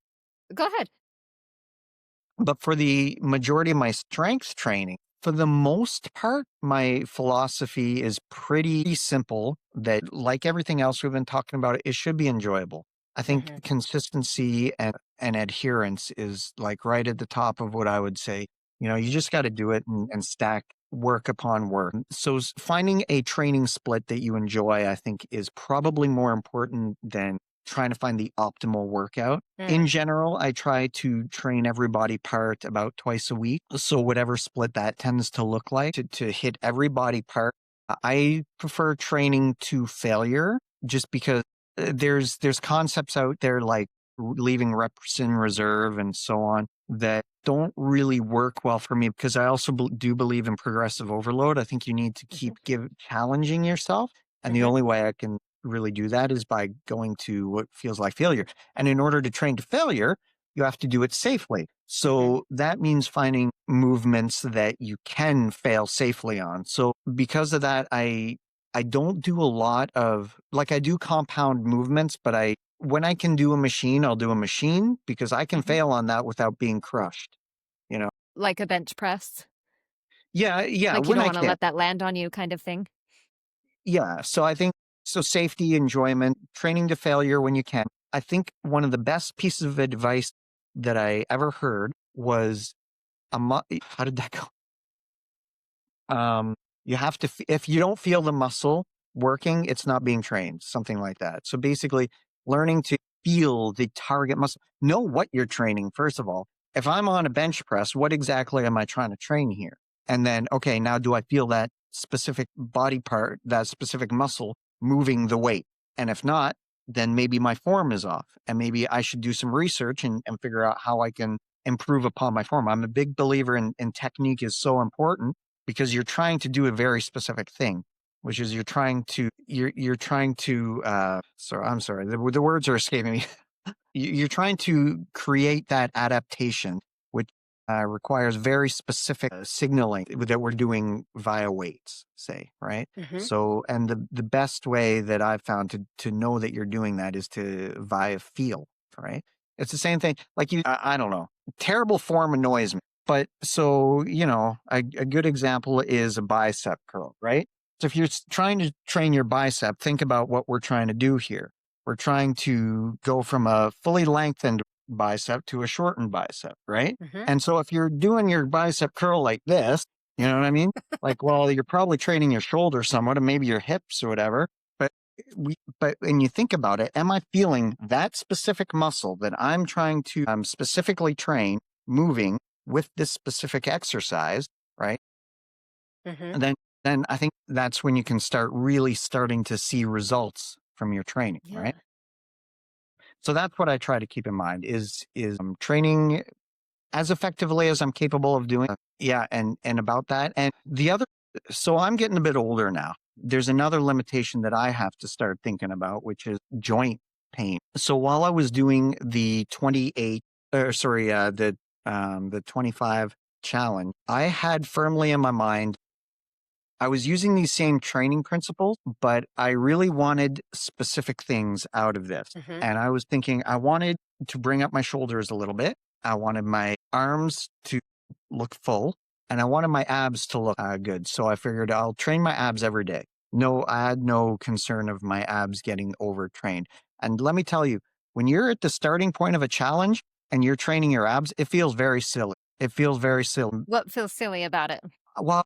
Go ahead. But for the majority of my strength training, for the most part, my philosophy is pretty simple, that like everything else we've been talking about, it should be enjoyable. I think consistency and adherence is like right at the top of what I would say. You just got to do it and stack work upon work. So finding a training split that you enjoy, I think, is probably more important than trying to find the optimal workout. In general, I try to train every body part about twice a week. So whatever split that tends to look like, to hit every body part. I prefer training to failure just because there's concepts out there like leaving reps in reserve and so on that don't really work well for me, because I also do believe in progressive overload. I think you need to keep challenging yourself. And the only way I can really do that is by going to what feels like failure. And in order to train to failure, you have to do it safely. So that means finding movements that you can fail safely on. So because of that, I don't do a lot of, like, I do compound movements, but when I can do a machine, I'll do a machine, because I can fail on that without being crushed, you know? Like a bench press? Yeah, Like you when don't I want to can. let that land on you kind of thing? Yeah. So I think, so safety, enjoyment, training to failure when you can. I think one of the best pieces of advice that I ever heard was how did that go? You have to, if you don't feel the muscle working, it's not being trained, something like that. So basically, learning to feel the target muscle, know what you're training, first of all. If I'm on a bench press, what exactly am I trying to train here? And then, okay, now do I feel that specific body part, that specific muscle moving the weight? And if not, then maybe my form is off. And maybe I should do some research and figure out how I can improve upon my form. I'm a big believer in technique is so important, because you're trying to do a very specific thing, which is you're trying to sorry, I'm sorry, the words are escaping me. You're trying to create that adaptation, which requires very specific signaling that we're doing via weights, say, right? So, and the best way that I've found to know that you're doing that is to via feel, right? It's the same thing. Like I don't know, terrible form annoys me. But so, a good example is a bicep curl, right? So if you're trying to train your bicep, think about what we're trying to do here. We're trying to go from a fully lengthened bicep to a shortened bicep, right? And so if you're doing your bicep curl like this, you know what I mean? Like, well, you're probably training your shoulder somewhat, and maybe your hips or whatever. But when you think about it, am I feeling that specific muscle that I'm trying to specifically train moving with this specific exercise, right? And then I think that's when you can start really starting to see results from your training, right? So that's what I try to keep in mind is training as effectively as I'm capable of doing. Yeah, and about that. And so I'm getting a bit older now. There's another limitation that I have to start thinking about, which is joint pain. So while I was doing the 25 challenge, I had firmly in my mind, I was using these same training principles, but I really wanted specific things out of this. And I was thinking, I wanted to bring up my shoulders a little bit. I wanted my arms to look full, and I wanted my abs to look good. So I figured I'll train my abs every day. No, I had no concern of my abs getting overtrained. And let me tell you, when you're at the starting point of a challenge and you're training your abs, it feels very silly. It feels very silly. What feels silly about it? Well,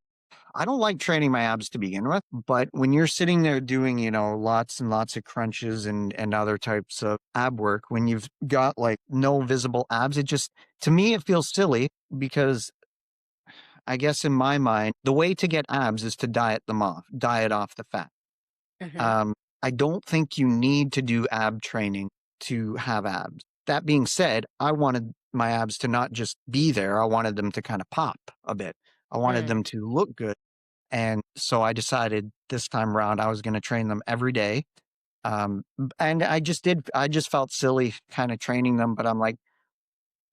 I don't like training my abs to begin with, but when you're sitting there doing, lots and lots of crunches and other types of ab work, when you've got like no visible abs, to me, it feels silly, because I guess in my mind, the way to get abs is to diet off the fat. I don't think you need to do ab training to have abs. That being said, I wanted my abs to not just be there. I wanted them to kind of pop a bit. I wanted them to look good. And so I decided this time around I was going to train them every day. And I just felt silly kind of training them, but I'm like,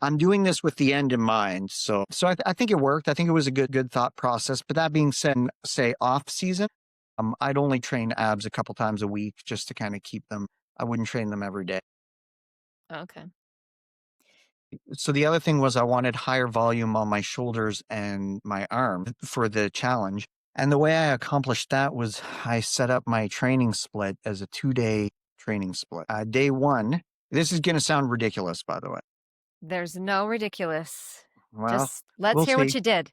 I'm doing this with the end in mind. So I think it worked. I think it was a good thought process. But that being said, say off season, I'd only train abs a couple times a week just to kind of keep them. I wouldn't train them every day. Okay. So the other thing was I wanted higher volume on my shoulders and my arm for the challenge. And the way I accomplished that was I set up my training split as a 2-day training split. Day one, this is going to sound ridiculous, by the way. There's no ridiculous. Well, Just let's we'll hear what see. you did.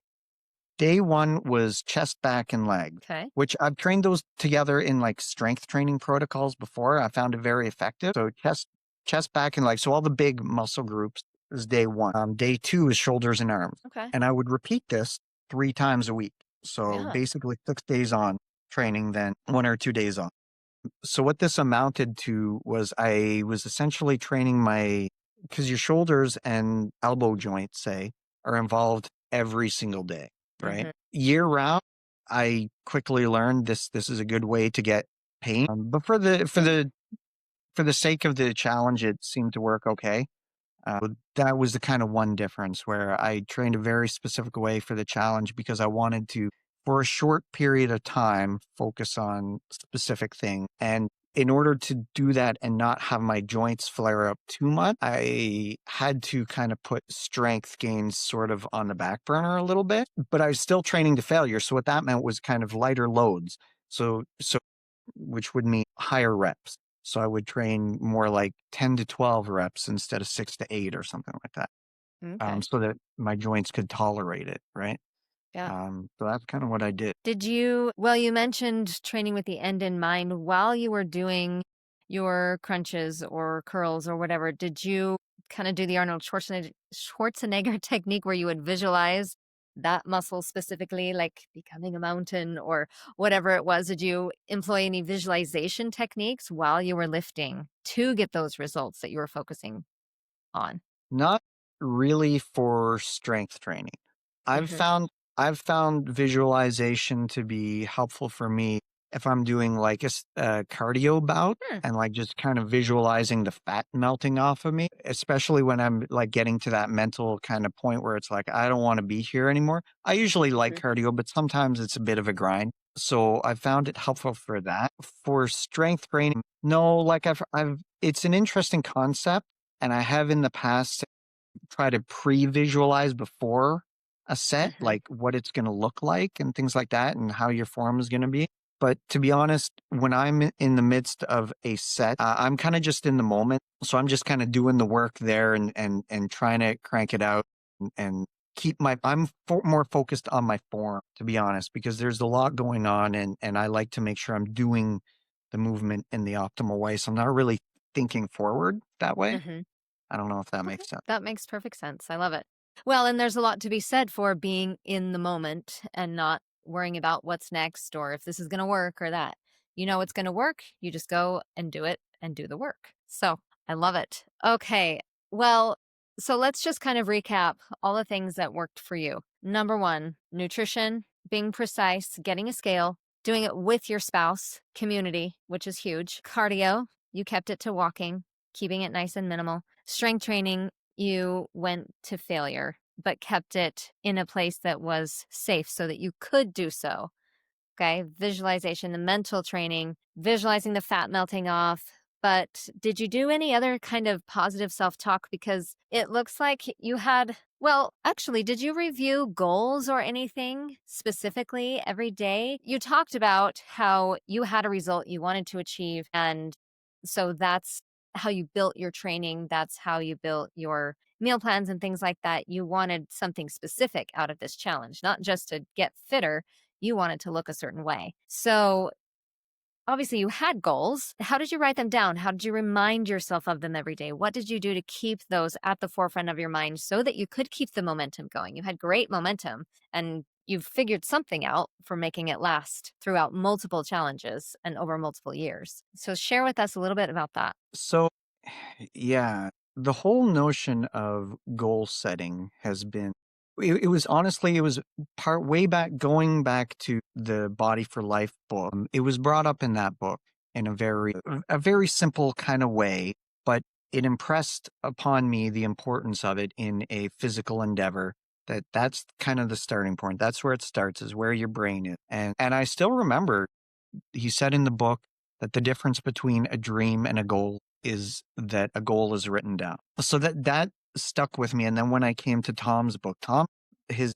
Day one was chest, back, and leg, Okay. which I've trained those together in like strength training protocols before. I found it very effective. So chest, back, and leg. So all the big muscle groups is day one. Day two is shoulders and arms. Okay. And I would repeat this 3 times a week. So basically 6 days on training, then 1 or 2 days off. So what this amounted to was I was essentially training my because your shoulders and elbow joints, say, are involved every single day, right? Mhm. Year round, I quickly learned this is a good way to get pain. But for the sake of the challenge, it seemed to work okay. That was the kind of one difference where I trained a very specific way for the challenge because I wanted to, for a short period of time, focus on specific thing. And in order to do that and not have my joints flare up too much, I had to kind of put strength gains sort of on the back burner a little bit, but I was still training to failure. So what that meant was kind of lighter loads. So which would mean higher reps. So I would train more like 10 to 12 reps instead of 6 to 8 or something like that, Okay. so that my joints could tolerate it, right? Yeah. So that's kind of what I did. You mentioned training with the end in mind while you were doing your crunches or curls or whatever. Did you kind of do the Arnold Schwarzenegger technique where you would visualize that muscle specifically, like becoming a mountain or whatever it was? Did you employ any visualization techniques while you were lifting to get those results that you were focusing on? Not really for strength training. I've Hmm. found I've found visualization to be helpful for me if I'm doing like a cardio bout Hmm. and like just kind of visualizing the fat melting off of me, especially when I'm like getting to that mental kind of point where it's like I don't want to be here anymore. I usually like Hmm. cardio, but sometimes it's a bit of a grind. So I found it helpful for that. For strength training, no, like I've it's an interesting concept and I have in the past try to pre-visualize before a set, Hmm. like what it's going to look like and things like that and how your form is going to be. But to be honest, when I'm in the midst of a set, I'm kind of just in the moment. So I'm just kind of doing the work there and trying to crank it out and keep more focused on my form, to be honest, because there's a lot going on and I like to make sure I'm doing the movement in the optimal way. So I'm not really thinking forward that way. Hmm. I don't know if that Okay, makes sense. that makes perfect sense. I love it. Well, and there's a lot to be said for being in the moment and not worrying about what's next or if this is going to work or that. You know it's going to work. You just go and do it and do the work. So I love it. Okay. Well, so let's just kind of recap all the things that worked for you. Number one, nutrition, being precise, getting a scale, doing it with your spouse, community, which is huge. Cardio, you kept it to walking, keeping it nice and minimal. Strength training, you went to failure, but kept it in a place that was safe so that you could do so. Okay. Visualization, the mental training, visualizing the fat melting off. But did you do any other kind of positive self talk? Because it looks like you had, well, actually, did you review goals or anything specifically every day? You talked about how you had a result you wanted to achieve. And so that's how you built your training. That's how you built your meal plans and things like that. You wanted something specific out of this challenge, not just to get fitter, you want it to look a certain way. So obviously you had goals. How did you write them down? How did you remind yourself of them every day? What did you do to keep those at the forefront of your mind so that you could keep the momentum going? You had great momentum and you've figured something out for making it last throughout multiple challenges and over multiple years. So share with us a little bit about that. So, yeah, the whole notion of goal setting has been, it was honestly, it was part way back, going back to the Body for Life book. It was brought up in that book in a very simple kind of way, but it impressed upon me the importance of it in a physical endeavor. That's kind of the starting point. That's where it starts, is where your brain is. And I still remember he said in the book that the difference between a dream and a goal is that a goal is written down. So that stuck with me. And then when I came to Tom's book, his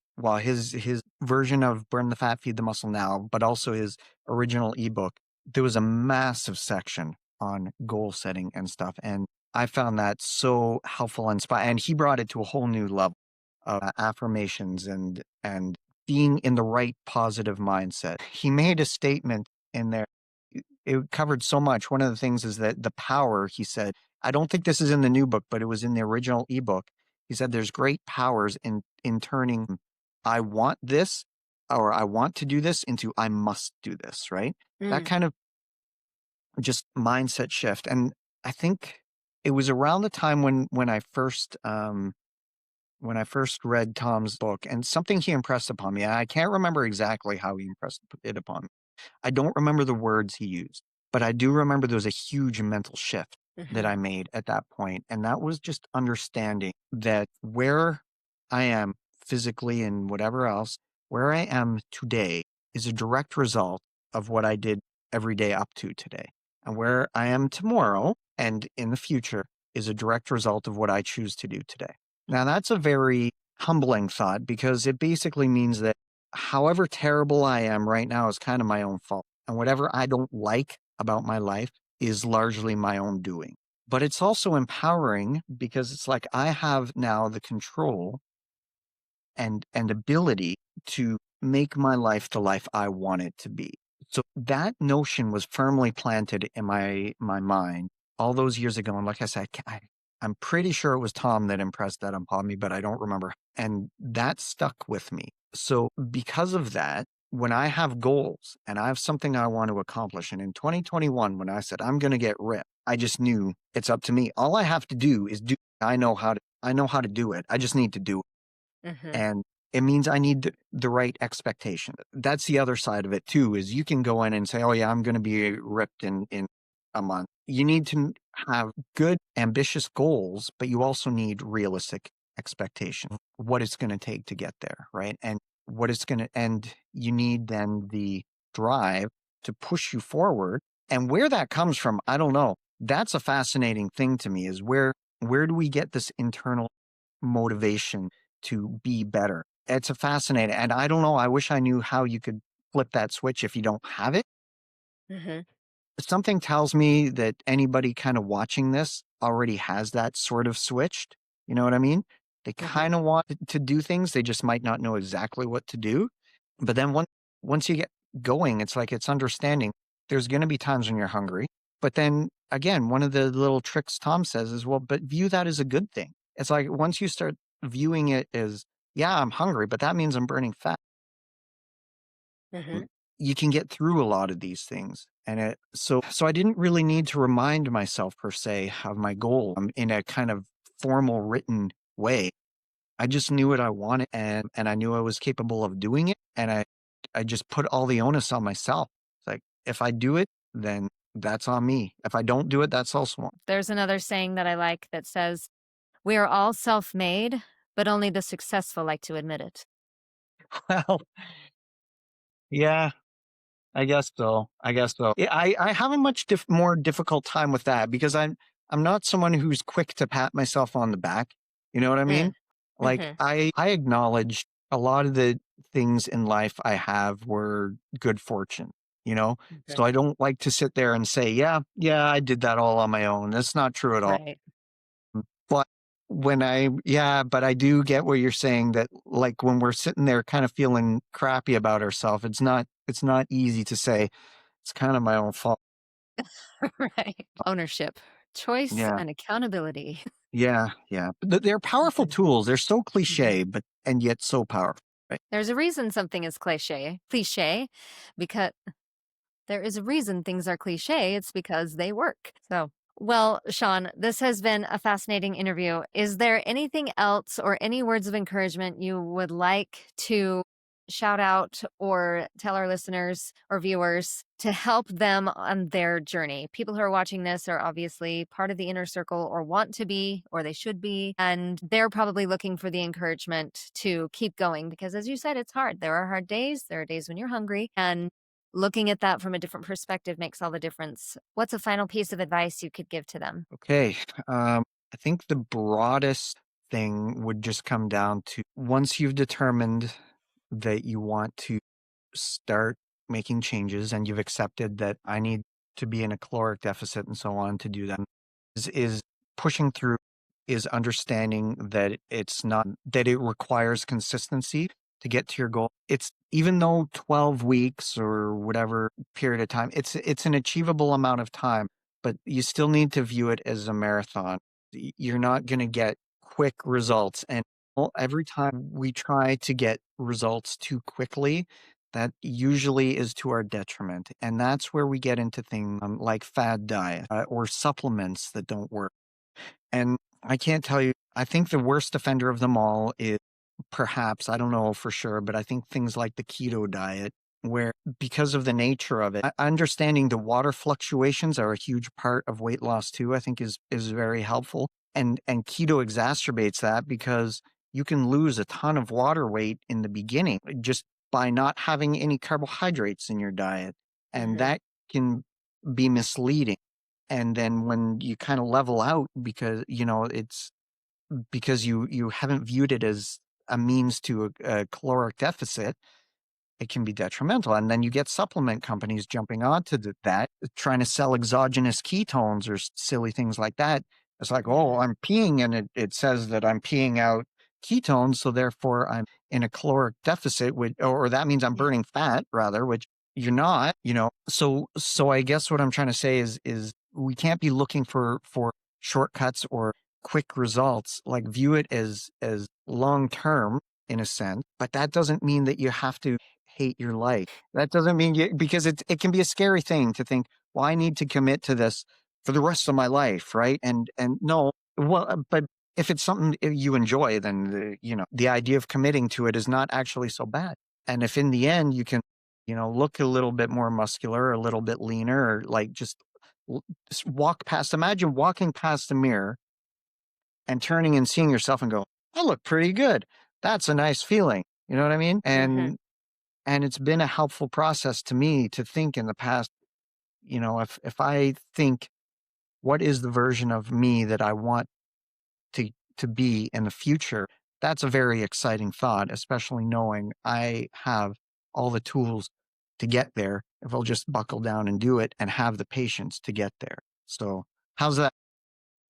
version of Burn the Fat, Feed the Muscle Now, but also his original ebook, there was a massive section on goal setting and stuff. And I found that so helpful and inspiring. And he brought it to a whole new level of affirmations and being in the right positive mindset. He made a statement in there. It covered so much. One of the things is that the power, he said, I don't think this is in the new book, but it was in the original ebook. He said there's great powers in turning I want this or I want to do this into I must do this, right? That Mm. kind of just mindset shift. And I think it was around the time when I first read Tom's book, and something he impressed upon me. I can't remember exactly how he impressed it upon me. I don't remember the words he used, but I do remember there was a huge mental shift that Hmm. I made at that point, and that was just understanding that where I am physically and whatever else, where I am today is a direct result of what I did every day up to today. And where I am tomorrow and in the future is a direct result of what I choose to do today. Now, that's a very humbling thought because it basically means that however terrible I am right now is kind of my own fault. And whatever I don't like about my life is largely my own doing. But it's also empowering because it's like I have now the control and ability to make my life the life I want it to be. So that notion was firmly planted in my mind all those years ago. And like I said, I'm pretty sure it was Tom that impressed that upon me, but I don't remember. And that stuck with me. So because of that, when I have goals and I have something I want to accomplish, and in 2021, when I said I'm going to get ripped, I just knew it's up to me. All I have to do is do. I know how to do it. I just need to do it. Hmm. And it means I need the right expectation. That's the other side of it too, is you can go in and say, oh yeah, I'm going to be ripped in a month. You need to have good, ambitious goals, but you also need realistic expectation, what it's going to take to get there, right? And and you need then the drive to push you forward. And where that comes from, I don't know. That's a fascinating thing to me is where do we get this internal motivation to be better? It's a fascinating, and I don't know. I wish I knew how you could flip that switch if you don't have it. Hmm. Something tells me that anybody kind of watching this already has that sort of switched. You know what I mean? They Hmm. kind of want to do things, they just might not know exactly what to do. But then once you get going, it's like it's understanding there's going to be times when you're hungry. But then again, one of the little tricks Tom says is, well, but view that as a good thing. It's like once you start viewing it as, yeah, I'm hungry, but that means I'm burning fat. Hmm. You can get through a lot of these things. And so I didn't really need to remind myself per se of my goal in a kind of formal written way. I just knew what I wanted and I knew I was capable of doing it. And I just put all the onus on myself. It's like, if I do it, then that's on me. If I don't do it, that's also on. There's another saying that I like that says, "We are all self-made, but only the successful like to admit it." Well, yeah, I guess so. I guess so. Yeah, I have a much more difficult time with that because I'm not someone who's quick to pat myself on the back. You know what I mean? Mm. Like Hmm. I acknowledge a lot of the things in life I have were good fortune, you know? So Okay. I don't like to sit there and say, yeah, yeah, I did that all on my own. That's not true at all. Right. But but I do get what you're saying that like when we're sitting there kind of feeling crappy about ourselves, it's not easy to say it's kind of my own fault. Right. Ownership, choice, Yeah. and accountability. Yeah. Yeah. But they're powerful Mhm. tools. They're so Mhm. cliche, but and yet so powerful. Right. There's a reason something is cliche, because there is a reason things are cliche. It's because they work. So, well, Shawn, this has been a fascinating interview. Is there anything else or any words of encouragement you would like to shout out or tell our listeners or viewers to help them on their journey? People who are watching this are obviously part of the inner circle or want to be, or they should be, and they're probably looking for the encouragement to keep going because, as you said, it's hard. There are hard days. There are days when you're hungry, and looking at that from a different perspective makes all the difference. What's a final piece of advice you could give to them? Okay. I think the broadest thing would just come down to once you've determined that you want to start making changes and you've accepted that I need to be in a caloric deficit and so on to do that is pushing through is understanding that it's not that it requires consistency to get to your goal. It's even though 12 weeks or whatever period of time, it's an achievable amount of time, but you still need to view it as a marathon. You're not going to get quick results. And every time we try to get results too quickly, that usually is to our detriment. And that's where we get into things like fad diet or supplements that don't work. And I can't tell you, I think the worst offender of them all is perhaps, I don't know for sure, but I think things like the keto diet, where because of the nature of it, understanding the water fluctuations are a huge part of weight loss too, I think is very helpful. And keto exacerbates that because you can lose a ton of water weight in the beginning just by not having any carbohydrates in your diet. And Mhm. that can be misleading. And then when you kind of level out because, it's because you haven't viewed it as a means to a caloric deficit, it can be detrimental. And then you get supplement companies jumping onto that, trying to sell exogenous ketones or silly things like that. It's like, oh, Mhm. I'm peeing and it says that I'm peeing out ketones. So therefore I'm in a caloric deficit, or that means I'm Yeah. burning fat rather, which you're not. So I guess what I'm trying to say is we can't be looking for shortcuts or quick results. Like view it as long term in a sense, but that doesn't mean that you have to hate your life. That doesn't mean because it can be a scary thing to think, well, I need to commit to this for the rest of my life, right? And no, well, but if it's something you enjoy, then the idea of committing to it is not actually so bad. And if in the end you can, look a little bit more muscular, a little bit leaner, or like just walk past. Imagine walking past the mirror and turning and seeing yourself and go, I look pretty good. That's a nice feeling. You know what I mean? Mhm. And it's been a helpful process to me to think in the past, if I think what is the version of me that I want to be in the future, that's a very exciting thought, especially knowing I have all the tools to get there if I'll just buckle down and do it and have the patience to get there. So how's that?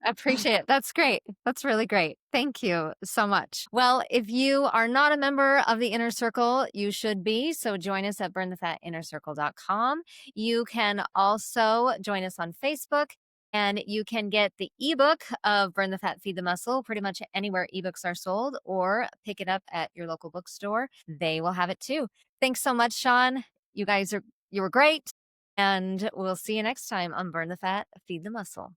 I appreciate it. That's great. That's really great. Thank you so much. Well, if you are not a member of the Inner Circle, you should be. So join us at burnthefatinnercircle.com. You can also join us on Facebook, and you can get the ebook of Burn the Fat, Feed the Muscle pretty much anywhere ebooks are sold, or pick it up at your local bookstore. They will have it too. Thanks so much, Shawn. You were great. And we'll see you next time on Burn the Fat, Feed the Muscle.